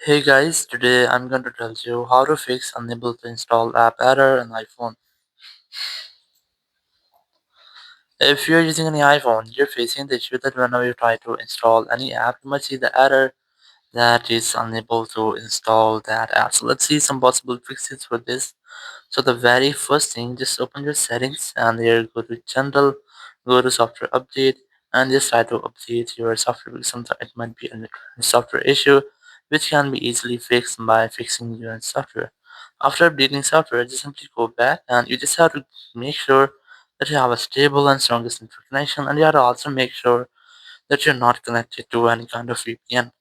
Hey guys, today I'm going to tell you how to fix unable to install app error on iPhone. If you're using any iPhone, you're facing the issue that whenever you try to install any app, you might see the error that is unable to install that app. So let's see some possible fixes for this. So the very first thing, just open your settings and here go to general, go to software update and just try to update your software because sometimes it might be a software issue which can be easily fixed by fixing your software. After updating software, just simply go back and you just have to make sure that you have a stable and strongest internet connection and you have to also make sure that you're not connected to any kind of VPN.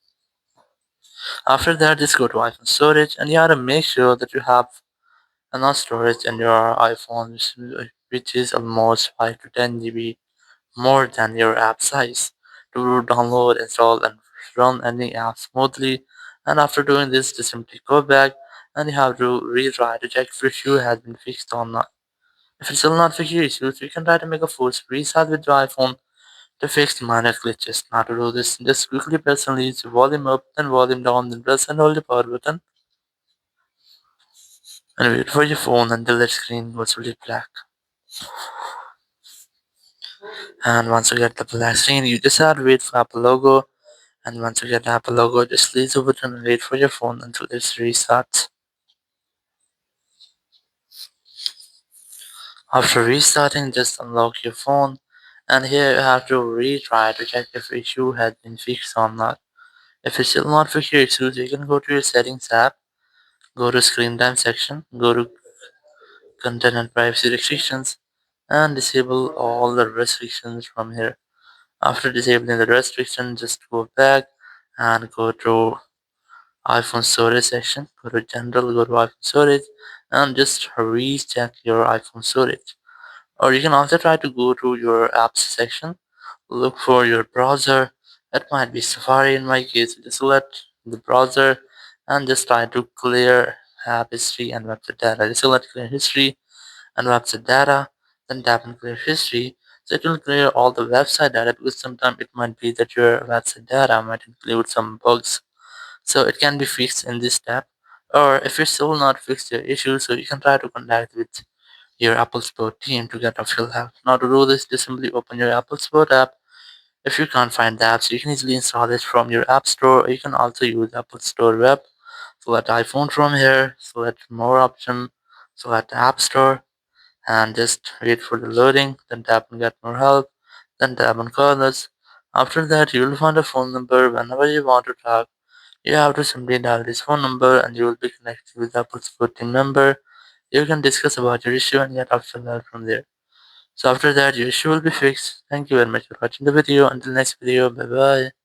After that, just go to iPhone storage and you have to make sure that you have enough storage in your iPhone, which is almost 5 to 10 GB more than your app size to download, install, and run any app smoothly. And after doing this, just simply go back and you have to retry to check if your issue has been fixed or not. If it's still not fixed your issues, you can try to make a full restart with your iPhone to fix minor glitches. Now to do this, just quickly press and release the volume up, then volume down, then press and hold the power button and wait for your phone until the screen goes fully black. And once you get the black screen, you just have to wait for Apple logo. And once you get the Apple logo, just release the button and wait for your phone until it restarts. After restarting, just unlock your phone. And here you have to retry to check if the issue has been fixed or not. If it's still not fixed your issues, you can go to your settings app, go to screen time section, go to content and privacy restrictions, and disable all the restrictions from here. After disabling the restriction, just go back and go to iPhone storage section. Go to general, go to iPhone storage, and just recheck your iPhone storage. Or you can also try to go to your apps section, look for your browser. It might be Safari in my case. Just select the browser and just try to clear app history and website data. Just select clear history and website data, then tap on clear history. So it will clear all the website data because sometimes it might be that your website data might include some bugs. So it can be fixed in this tab. Or if you're still not fixed your issue, so you can try to contact with your Apple Store team to get official help. Now to do this, just simply open your Apple Store app. If you can't find the app, so you can easily install it from your App Store, or you can also use Apple Store web. Select iPhone from here, select more option, select App Store, and just wait for the loading, then tap on get more help, then tap on call us. After that, you will find a phone number whenever you want to talk. You have to simply dial this phone number and you will be connected with the Apple support team member. You can discuss about your issue and get optional help from there. So after that, your issue will be fixed. Thank you very much for watching the video. Until next video, bye bye.